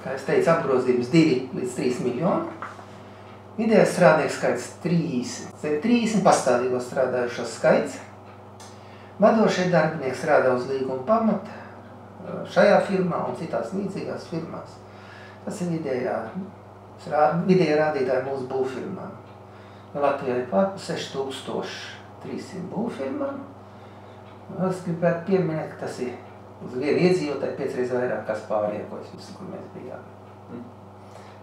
kā es teicu, apgrozījums 2 līdz 3 miljoni. Vidējais strādnieku skaits 30 pastāvīgo strādājušo skaits. Vadošie darbinieki strādā uz līguma pamata šajā firmā un citās līdzīgās firmās. Tas ir vidējā rādītāja mūsu būvfirmām. Latvijā ir pār 6300 būvfirmām. Es gribētu pieminēt, ka tas ir uz vienu iedzīvotāju 5 reizes vairāk kā pārējos visu, kur mēs bijām.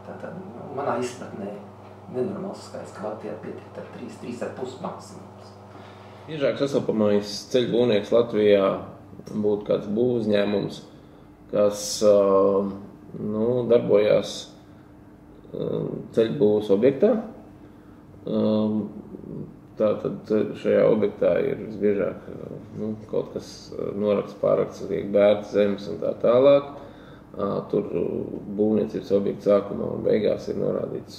Tātad manā izpratnē nenormāls skaits, ka Latvijā pietiek ar 3,5 maksimums. Biežāk sastopamais ceļu būvnieks Latvijā būtu kāds būvuzņēmums, kas darbojās ceļbūves objektā. Tātad šajā objektā ir visbiežāk kaut kas noraksts, pārraksts, tiek bērts zemes un tā tālāk. Tur būvniecības objekta sākumā un beigās ir norādīts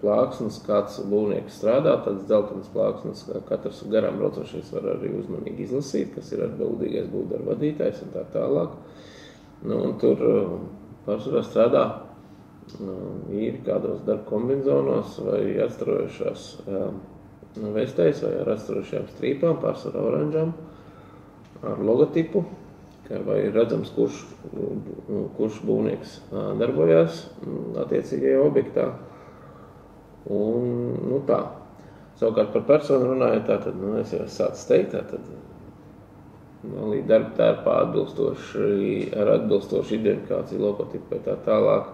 plāksnes, kāds būvnieks strādā, tāds dzeltenas plāksnes, katrs garām braucošais var arī uzmanīgi izlasīt, kas ir atbildīgais būvdarba vadītājs un tā tālāk. Un tur pārsvarā strādā īri kādos darba kombinzonos vai atstarojušās vestēs vai ar atstarojušajām strīpām, pārsvarā oranžām, ar logotipu, vai ir redzams, kurš būvnieks darbojās attiecīgajā objektā. Un, tā. Savukārt par personu runājot, tātad, es jau sācu teikt, tātad, darba tērpā ar atbilstošu identifikāciju, logotipu vai tā tālāk,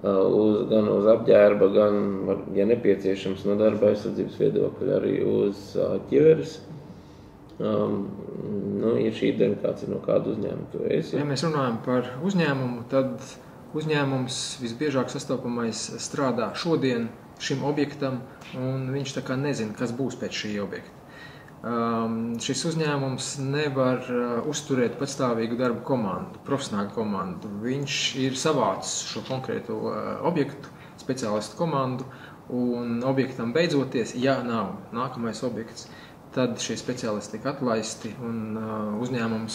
gan uz apģērba, gan, ja nepieciešams, no darba aizsardzības viedokļa arī uz ķiveres. Ir šī identifikācija no kāda uzņēmuma tu esi. Ja mēs runājam par uzņēmumu, tad uzņēmums visbiežāk sastopamais strādā šodien šim objektam, un viņš tā kā nezina, kas būs pēc šī objekta. Šis uzņēmums nevar uzturēt patstāvīgu darba komandu, profesionālu komandu. Viņš ir savācis šo konkrēto objektu, speciālistu komandu, un objektam beidzoties, ja nav nākamais objekts, tad šie speciālisti tiek atlaisti un uzņēmums,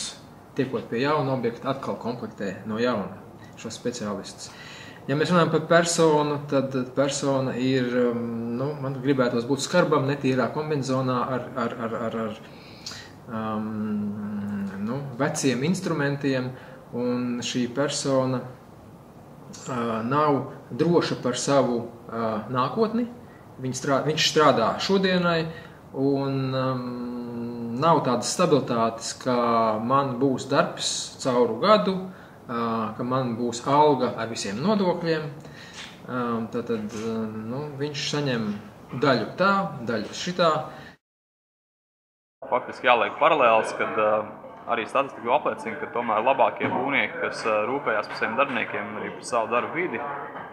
tiekot pie jauna objekta, atkal komplektē no jauna šos speciālistus. Ja mēs runājam par personu, tad persona ir, man gribētos būt skarbam, netīrā kombinzonā ar veciem instrumentiem, un šī persona nav droša par savu nākotni, viņš strādā šodienai, un nav tādas stabilitātes, ka man būs darbs cauru gadu, ka man būs alga ar visiem nodokļiem. Tātad viņš saņem daļu tā, daļu šitā. Faktiski jāliek paralēls, kad arī statistika apliecina, ka tomēr labākie būvnieki, kas rūpējās par saviem darbiniekiem, arī par savu darbu vidi,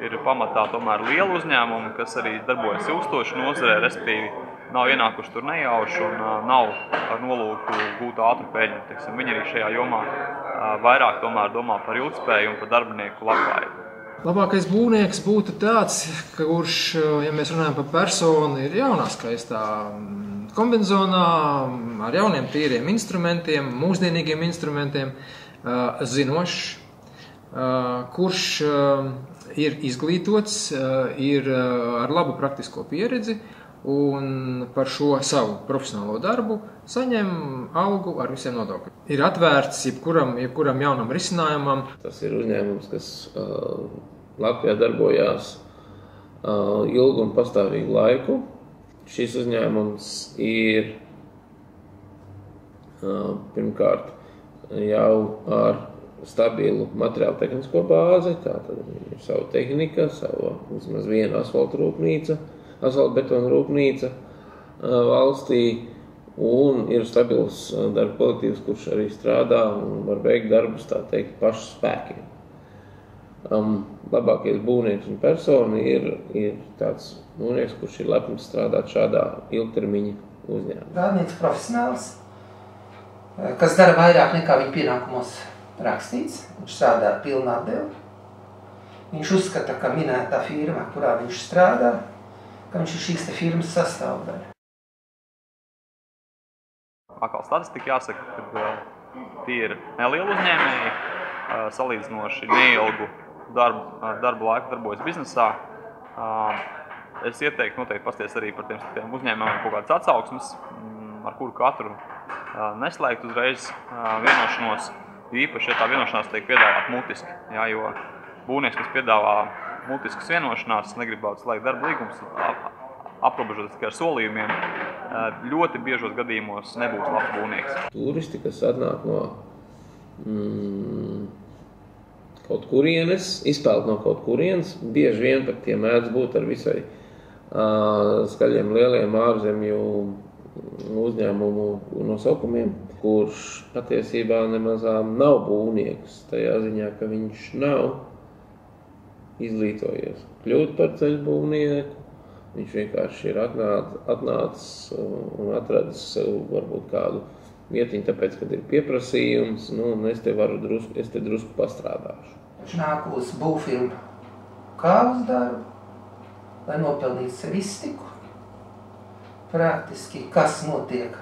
ir pamatā tomēr liela uzņēmumi, kas arī darbojas ilgstoši nozarē, respektīvi nav ienākuši tur nejauši un nav ar nolūku gūt ātru peļņu. Viņi arī šajā jomā vairāk tomēr domā par ilgspēju un par darbinieku labklājību. Labākais būvnieks būtu tāds, kurš, ja mēs runājam par personu, ir jaunā skaistā kombinzonā, ar jauniem tīriem instrumentiem, mūsdienīgiem instrumentiem, zinošs, kurš ir izglītots, ir ar labu praktisko pieredzi, un par šo savu profesionālo darbu saņem algu ar visiem nodokļiem. Ir atvērts jebkuram jaunam risinājumam. Tas ir uzņēmums, kas Latvijā darbojās ilgu un pastāvīgu laiku. Šis uzņēmums ir pirmkārt jau ar stabilu materiālu tehnisko bāzi, tātad ir sava tehnika, sava vismaz viena asfalta betona rūpnīca valstī, un ir stabils darba kolektīvs, kurš arī strādā un var veikt darbus, tā teikt, pašu spēkiem. Labākais būvnieks un persona ir tāds būvnieks, kurš ir lepns strādāt šādā ilgtermiņa uzņēmumā. Strādnieks profesionāls, kas dara vairāk nekā viņa pienākumos rakstīts, viņš strādā ar pilnu atdevi. Viņš uzskata, ka minētā firma, kurā viņš strādā, ka viņš ir šīs firmas sastāvdaļa. Atkal statistika jāsaka, ka tie ir nelieli uzņēmēji, salīdzinoši neilgu darba laiku darbojas biznesā. Es ieteiktu noteikti pasties arī par tiem uzņēmumiem kaut kādas atsauksmes, ar kuru katru neslēgt uzreiz vienošanos, īpaši, ja tā vienošanās tiek piedāvāt mutiski. Jā, jo būvnieks, kas piedāvā mutiskas vienošanās, negribētu slēgt darba līgumus, aprobežoties tikai ar solījumiem, ļoti biežos gadījumos nebūs labs būvnieks. Turisti, kas atnāk no kaut kurienes, izpeld no kaut kurienes, bieži vien pat tie mēdz būt ar visai skaļiem lieliem ārzemju uzņēmumu nosaukumiem, kurš patiesībā nemazām nav būvnieks, tajā ziņā, ka viņš nav izglītojies kļūt par ceļbūvnieku. Viņš vienkārši ir atnācis un atradis sev varbūt kādu vietiņu, tāpēc, kad ir pieprasījums, un es te drusku pastrādāšu. Viņš nāk uz būvfirmu kā uz darbu, lai nopelnītu sev iztiku. Praktiski, kas notiek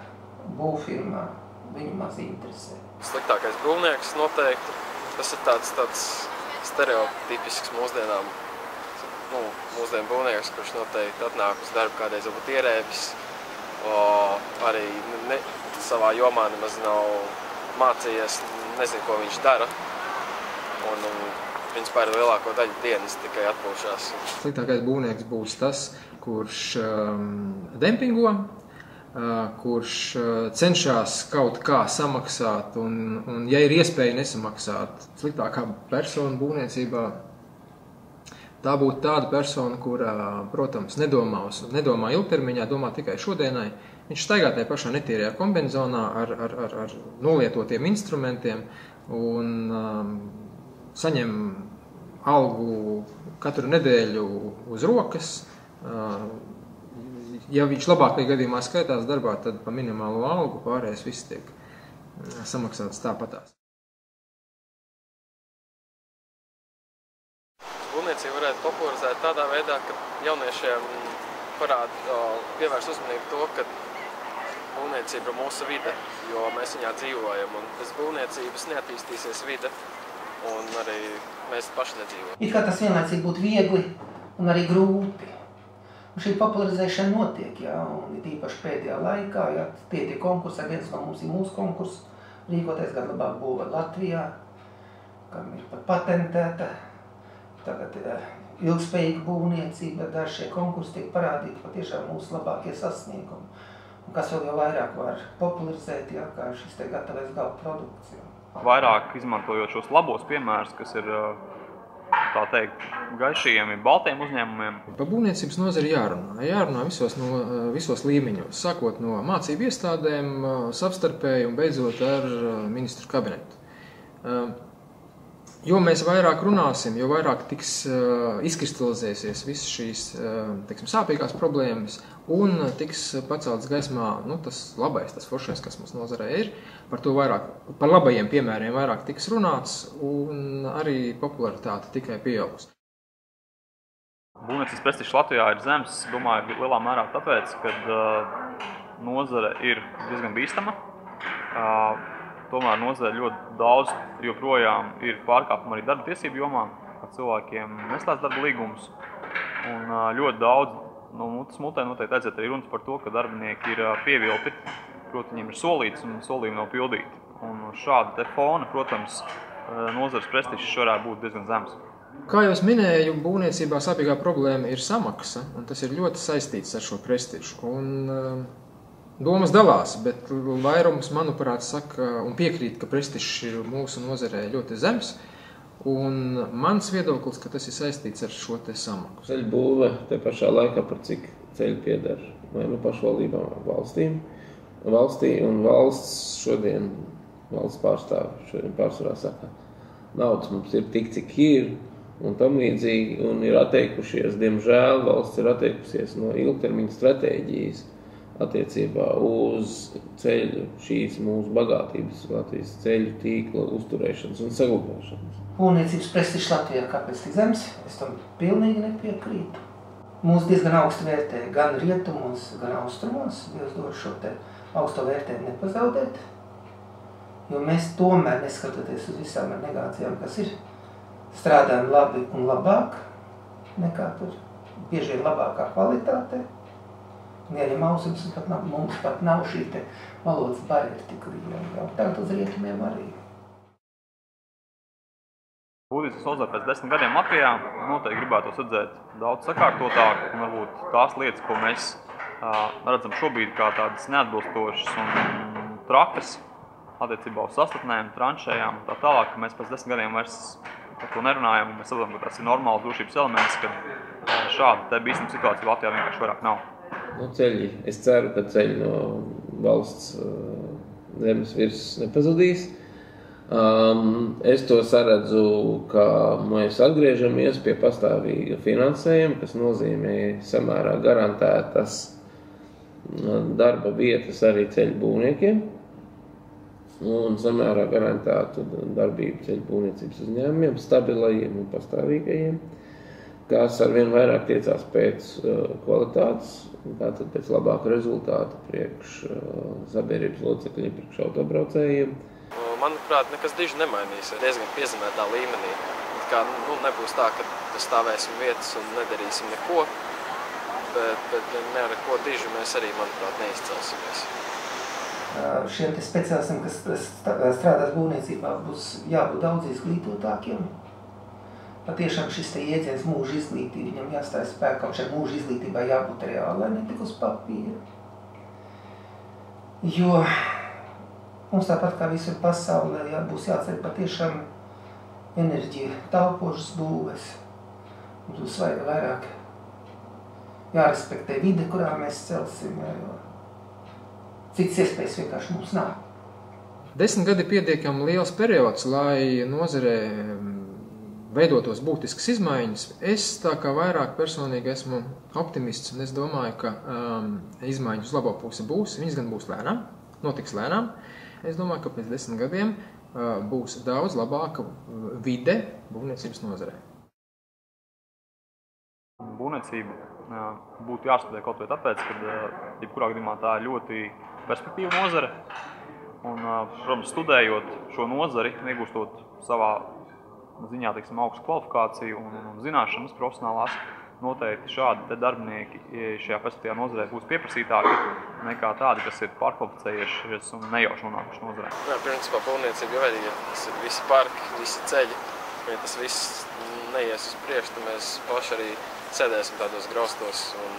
būvfirmā, viņu maz interesē. Sliktākais būvnieks noteikti, tas ir tāds stereotipisks mūsdienām. Mūsdienu būvnieks, kurš noteikti atnāk uz darbu kādreiz varbūt ierēbis, arī savā jomā nemaz nav mācījies, nezinu, ko viņš dara. Un principā ir lielāko daļu dienas tikai atpūšās. Sliktākais būvnieks būs tas, kurš dempingo, kurš cenšas kaut kā samaksāt, un ja ir iespēja nesamaksāt, sliktākā persona būvniecībā, tā būtu tāda persona, kura, protams, nedomā ilgtermiņā, domā tikai šodienai. Viņš staigā tajā pašā netīrajā kombinezonā ar nolietotiem instrumentiem un saņem algu katru nedēļu uz rokas. Ja viņš labākajā gadījumā skaitās darbā, tad pa minimālo algu pārējais viss tiek samaksāts tāpatās. Būvniecību varētu popularizēt tādā veidā, ka jauniešiem pievērst uzmanību to, ka būvniecība ir mūsu vide, jo mēs viņā dzīvojam, un bez būvniecības neattīstīsies vide, un arī mēs paši nedzīvojam. It kā tas vienlaicīgi būtu viegli un arī grūti. Un šī popularizēšana notiek, jā, un ir īpaši pēdējā laikā, jā, tie konkursi, viens no mums ir mūsu konkurss, rīkoties gan labāk būvēt Latvijā, kam ir pat patentēta. Tagad ilgspējīga būvniecība, daži šie konkursi tiek parādīti patiešām mūsu labākie sasniegumi. Un kas vēl jau vairāk var popularizēt, jā, kā šis te gatavais gala produkts. Jā. Vairāk izmantojot šos labos piemērus, kas ir, tā teikt, gaišajiem, baltiem uzņēmumiem. Par būvniecības nozari jārunā visos līmeņos, sākot no mācību iestādēm, savstarpēji un beidzot ar ministru kabinetu. Jo mēs vairāk runāsim, jo vairāk tiks izkristalizēsies visas šīs, teiksim, sāpīgās problēmas un tiks pacelts gaismā, tas labais, tas foršais, kas mums nozarē ir. Par to vairāk, par labajiem piemēriem vairāk tiks runāts un arī popularitāte tikai pieaugs. Būvniecības prestižs Latvijā ir zems, domāju, lielā mērā tāpēc, ka nozare ir diezgan bīstama. Tomēr nozare ļoti daudz joprojām ir pārkāpumi arī darba tiesību jomā, kad cilvēkiem neslēdz darba līgumus. Un ļoti daudz no mutes mutē noteikti aiziet arī runas par to, ka darbinieki ir pievilti, proti viņiem ir solīts un solījumi nav pildīti. Un šāda te fona, protams, nozares prestižs varētu būt diezgan zems. Kā jau es minēju, būvniecībā sāpīgā problēma ir samaksa, un tas ir ļoti saistīts ar šo prestižu. Domas dalās, bet vairums, manuprāt, saka un piekrīt, ka prestižs ir mūsu nozarē ļoti zems. Un mans viedoklis, ka tas ir saistīts ar šo te samaksu. Ceļu būve te pašā laikā par cik ceļu pieder vai pašvaldībām valstī, un valsts šodien, valsts pārstāvi šodien pārsvarā saka, naudas mums ir tik, cik ir, un tam līdzīgi, un ir atteikušies, diemžēl valsts ir atteikusies no ilgtermiņa stratēģijas attiecībā uz ceļu, šīs mūsu bagātības, Latvijas ceļu tīkla uzturēšanas un saglabāšanas. Būvniecības prestižs Latvijā kāpēc tik zems, es tam pilnīgi nepiekrītu. Mūs diezgan augstu vērtē gan rietumos, gan austrumos, Dievs dod šo te augsto vērtējumu nepazaudēt, jo mēs tomēr, neskatoties uz visām negācijām, kas ir, strādājam labi un labāk nekā tur. Bieži vien labākā kvalitātē. Un ieņem ausims, mums pat nav šī te valodas barjera tik liela. Tagad uz rietumiem arī. Būtisks nozara pēc 10 gadiem Latvijā noteikti gribētu redzēt daudz sakārtotāk, un varbūt tās lietas, ko mēs redzam šobrīd kā tādas neatbilstošas un trakas attiecībā uz sastatnēm, tranšējām, tā tālāk, ka mēs pēc 10 gadiem vairs par to nerunājam, un mēs saprotam, ka tas ir normāls drošības elements, ka šāda te bīstama situācija Latvijā vienkārši vairāk nav. Ceļi, es ceru, ka ceļi no valsts zemes virsmas nepazudīs. Es to saredzu, ka mēs atgriežamies pie pastāvīga finansējuma, kas nozīmē samērā garantētas darba vietas arī ceļu būvniekiem un samērā garantētu darbību ceļu būvniecības uzņēmumiem, stabilajiem un pastāvīgajiem, kas arvien vairāk tiecās pēc kvalitātes, tātad pēc labāku rezultātu priekš sabiedrības locekļiem, priekš autobraucējiem. Manuprāt, nekas diži nemainīs, ir diezgan piezemētā līmenī. Kā, nebūs tā, ka stāvēsim vietas un nedarīsim neko, bet neko diži mēs arī, manuprāt, neizcelsimies. Šiem te speciālistiem, kas strādās būvniecībā, būs jābūt daudz izglītotākiem. Patiešām šis te iedziens mūža izglītība, viņam jāstāj spēkā, un šai mūža izglītībā jābūt reālai, ne tik uz papīra. Jo mums tāpat kā visur pasaulē būs jāceļ patiešām enerģija taupošas būves. Mums būs vairāk jārespektē vide, kurā mēs celsim, jo citas iespējas vienkārši mums nav. 10 gadi ir pietiekami liels periods, lai nozarē veidotos būtiskas izmaiņas. Es tā kā vairāk personīgi esmu optimists, un es domāju, ka izmaiņas uz labo pusi būs. Viņas gan būs lēnām, notiks lēnām. Es domāju, ka pēc 10 gadiem būs daudz labāka vide būvniecības nozarē. Būvniecība būtu jāstudē kaut vai tāpēc, ka jebkurā gadījumā tā ir ļoti perspektīva nozare. Un, protams, studējot šo nozari, iegūstot savā ziņā, teiksim, augstu kvalifikāciju un zināšanas profesionālās, noteikti šādi te darbinieki šajā perspektīvā nozarē būs pieprasītāki nekā tādi, kas ir pārkvalificējušies un nejauši nonākuši nozarē. Jā, principā būvniecība jau arī, tas ir visi parki, visi ceļi. Ja tas viss neies uz priekšu, tad mēs paši arī sēdēsim tādos graustos. Un,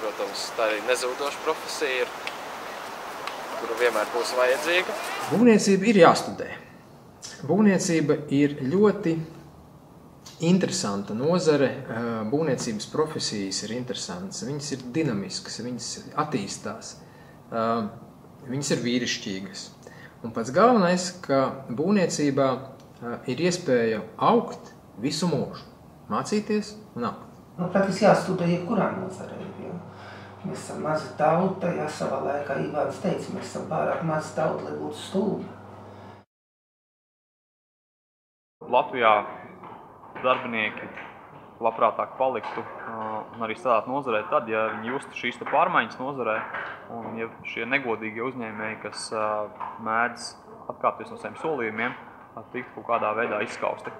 protams, tā arī nezūdoša profesija ir, kuru vienmēr būs vajadzīga. Būvniecība ir jāstudē. Būvniecība ir ļoti interesanta nozare, būvniecības profesijas ir interesantas, viņas ir dinamiskas, viņas attīstās, viņas ir vīrišķīgas. Un pats galvenais, ka būvniecībā ir iespēja augt visu mūžu, mācīties un augt. Praktiski jāstudē jebkurā nozarē, jo mēs esam maza tauta, savā laikā Ivāns teica, mēs esam pārāk maza tauta, lai būtu stulbi. Latvijā darbinieki labprātāk paliktu un arī strādāt nozarē tad, ja viņi justu šīs pārmaiņas nozarē un ja šie negodīgie uzņēmēji, kas mēdz atkāpties no saviem solījumiem, tiktu kaut kādā veidā izskausti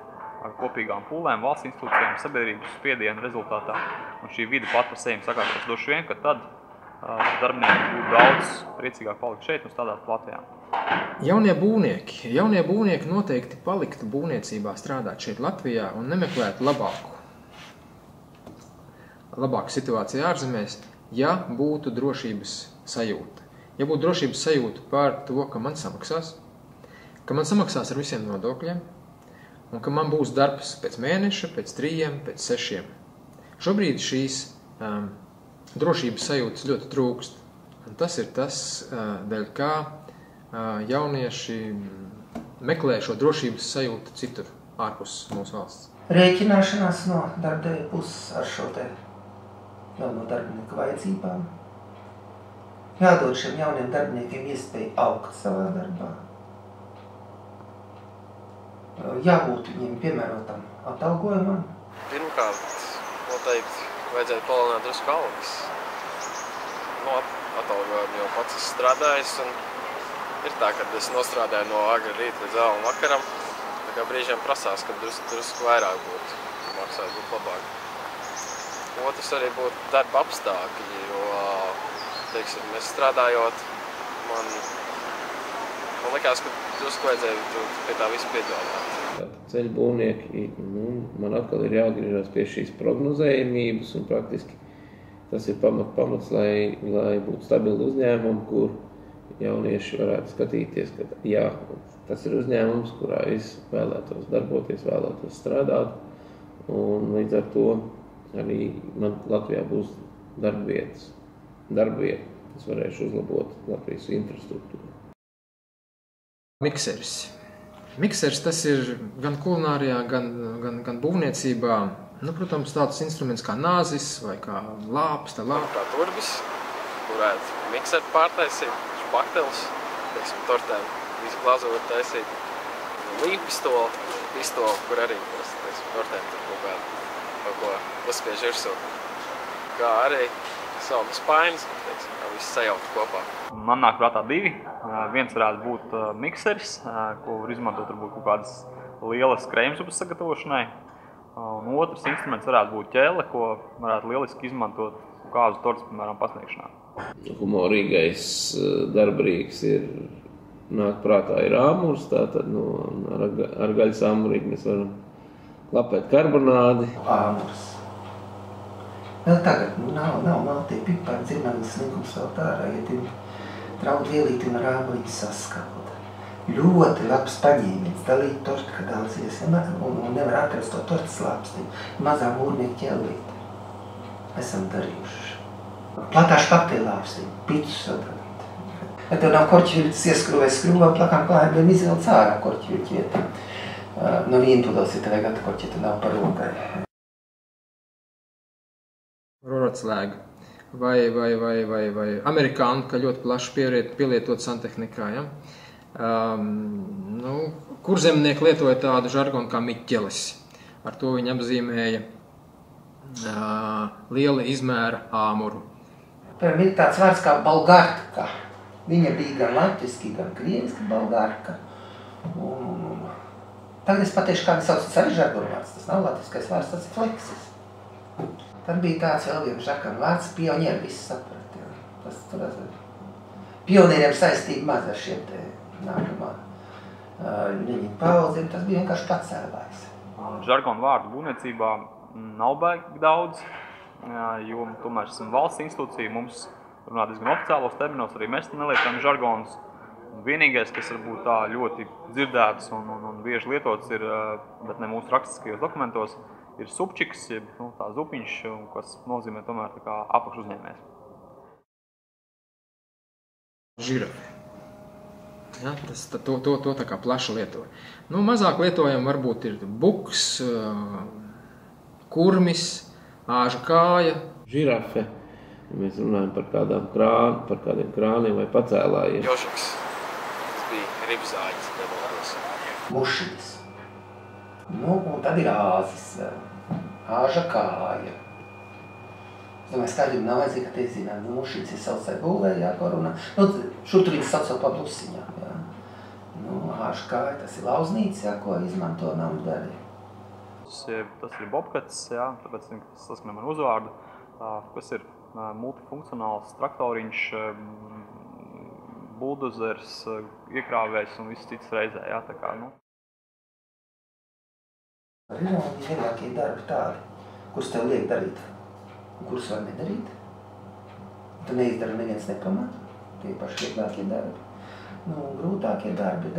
ar kopīgām pūlēm, valsts institūcijām, sabiedrības spiedienu rezultātā. Un šī vide pat par sevi sakārtos droši vien, ka tad darbinieki būtu daudz priecīgāk palikt šeit un strādāt Latvijā. Jaunie būvnieki noteikti paliktu būvniecībā strādāt šeit Latvijā un nemeklētu labāku situāciju ārzemēs, ja būtu drošības sajūta. Ja būtu drošības sajūta par to, ka man samaksās ar visiem nodokļiem un ka man būs darbs pēc mēneša, pēc 3, pēc 6. Šobrīd šīs drošības sajūtas ļoti trūkst. Un tas ir tas, dēļ kā jaunieši meklē šo drošības sajūtu citur, ārpus mūsu valsts. Rēķināšanās no darbdevēja puses ar šo te jauno darbinieku vajadzībām. Jādod šiem jauniem darbiniekiem iespēju augt savā darbā. Jābūt viņiem piemērotam atalgojumam. Pirmkārt, noteikti vajadzētu palielināt drusku algas. Atalgojumu jau pats esmu strādājis un ir tā, ka es nostrādāju no agra rīta līdz vēlam vakaram. Tā kā brīžiem prasās, ka drusku vairāk būtu maksāt, būtu labāk. Otrs arī būtu darba apstākļi, jo, teiksim, es strādājot, man likās, ka drusku vajadzēja pie tā visu piedāvāt. Ceļu būvnieki, man atkal ir jāatgriežas pie šīs prognozējumības un praktiski tas ir pamats, lai būtu stabili uzņēmumi, kur jaunieši varētu skatīties, ka jā, tas ir uzņēmums, kurā es vēlētos darboties, vēlētos strādāt, un līdz ar to arī man Latvijā būs darba vieta. Es varēšu uzlabot Latvijas infrastruktūru. Miksers tas ir gan kulinārijā, gan būvniecībā. Protams, tāds instruments kā nāzis vai kā lāpsta. Kā turbis, kurētu mikseru pārtaisīt, špaktelis, teiksim, tortēm, visu glazūru taisīt. Līmpistoli, kur arī, teiksim, tortēm tur kaut ko uzspiež virsū. Kā arī saules painas, teiksim, kā visu sajaukt kopā. Man nāk prātā divi. Viens varētu būt mikseris, ko var izmantot varbūt kaut kādas lielas krējumzupas sagatavošanai. Un otrs instruments varētu būt ķēle, ko varētu lieliski izmantot kāzu tortes, piemēram, pasniegšanā. Humorīgais darbrīks nāk prātā ir āmurs, tātad ar gaļas āmurīgu mēs varam lapēt karbonādi. Āmurs. Vēl tagad nav maltī pipari, dzirnavas slinkums vēl tārā, ja tiem traudu vielīti un rāblīti saskalda. Ļoti labs paņēmiens, dalīt torti, kad daudzies, un nevar atrast to tortas lāpsti. Mazā mūrnieku ķellīti. Esam darījuši. Platā špakteļa lāpsti, picu sadalīt. Ja tev nav korķviļķis ieskrūvēs skrūvā, plakām klājiem vien izvilc ārā korķviļķi vietā. No vientulos, ja tev gata korķita nav par rokai. Rorotslēga vai amerikānu, ka ļoti plaši pielietot santehnikā, ja? Kurzemnieki lietoja tādu žargonu kā miķelis. Ar to viņi apzīmēja liela izmēra āmuru. Ir tāds vārds kā balgarka. Viņa bija gan latviski, gan krieviski balgarka. Tagad es pateikšu, kādi sauc, tas arī žargonu vārds. Tas nav latviskais vārds, tas ir fleksis. Tad bija tāds vēl viens žargonu vārds, pionieri visi saprat. Pionieriem saistība maz ar šiem te nākamā viņa paudzēm, tas bija vienkārši pacēlājs. Žargonu vārdu būvniecībā nav baigi daudz, jo tomēr esam valsts institūcija, mums runā diezgan oficiālos terminos, arī mēs nelietojam žargonus. Vienīgais, kas varbūt tā ļoti dzirdēts un bieži lietots ir, bet ne mūsu rakstiskajos dokumentos, ir supčiks, tā zupiņš, kas nozīmē tomēr tā kā apakšuzņēmējs. Žirafe. Ja, to tā kā plaši lieto. Mazāk lietojam varbūt ir buks, kurmis, āža kāja. Žirafe, ja mēs runājam par kādiem krāniem vai pacēlājiem. Jošaks, tas bija ribzāģis, nemaldos. Mušiņas. Un tad ir āzis, āža kāja. Es domāju, skaidrība nav vajadzīga, ka te zinām, mušiņas ir saucai būvē, ko runā. Šur tur ir sauc pa blusiņām. Āža kāja, tas ir lauznīca, ko izmanto namdari. Tas ir bobkats, tāpēc tas saskanē man uzvārdu, kas ir multifunkcionāls traktoriņš, buldozers, iekrāvējs un viss cits reizē. Ir vieglākie darbi tādi, kurus tev liek darīt, un kurus var nedarīt. Tu neizdara neviens nepamata, tie paši vieglākie darbi. Grūtākie darbi,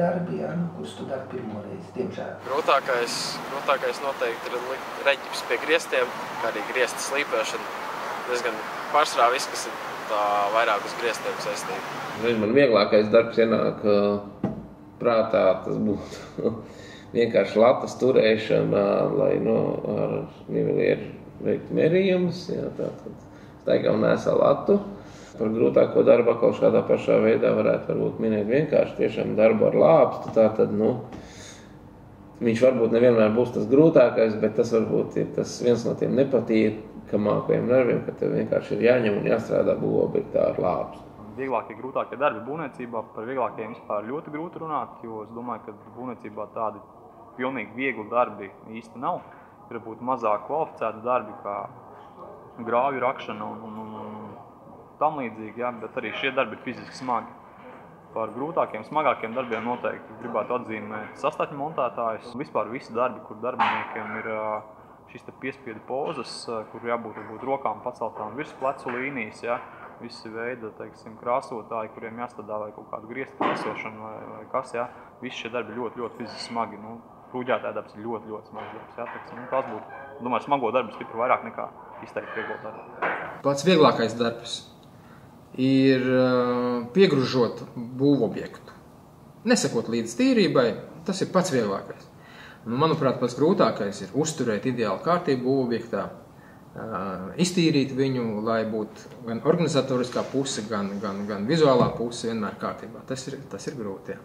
kurus tu dari pirmo reizi, diemžēl. Grūtākais noteikti ir likt reģips pie griestiem, kā arī griesta slīpēšana. Diezgan pārsvarā viss, kas ir tā vairāk uz griestiem saistība. Man vieglākais darbs ienāk prātā, tas būtu vienkārši latas turēšana, lai ar nivelieru veikt mērījumus. Tātad staigā un nesā latu. Par grūtāko darbu kaut kādā pašā veidā varētu varbūt minēt vienkārši tiešām darbu ar lāpstu. Tātad, viņš varbūt nevienmēr būs tas grūtākais, bet tas varbūt ir tas viens no tiem nepatīkamākajiem darbiem, ka tev vienkārši ir jāņem un jāstrādā būvobjektā ar lāpstu. Vieglākie, grūtākie darbi būvniecībā, par vieglākiem vispār ļoti grūti runāt, jo es domāju, ka būvniecībā tādi pilnīgi viegli darbi īsti nav. Ir būt mazāk kvalificēti darbi, kā grāvju rakšana un tam līdzīgi, jā, bet arī šie darbi ir fiziski smagi. Par grūtākiem, smagākiem darbiem noteikti gribētu atzīmēt sastāvņu montētājus. Vispār visi darbi, kur darbiniekiem ir šīs piespiedu pozas, kur jābūt rokām paceltām virs plecu līnijas, jā. Visi veidi, teiksim, krāsotāji, kuriem jāstadā vai kaut kādu griestu krāsošanu vai kas, jā. Visi šie darbi ļoti, ļoti fiziski smagi. Nu, Rūģētāja darbs ir ļoti, ļoti smags darbs, jā, teiksim. Nu, tās būtu, domāju, smago darbu stipri vairāk nekā izteikti vieglo darbu. Pats vieglākais darbs ir piegružot būvobjektu. Nesakot līdz tīrībai, tas ir pats vieglākais. Nu, manuprāt, pats grūtākais ir uzturēt ideālu kārtību būvobjektā, iztīrīt viņu, lai būtu gan organizatoriskā puse, gan vizuālā puse vienmēr kārtībā. Tas ir grūti, jā.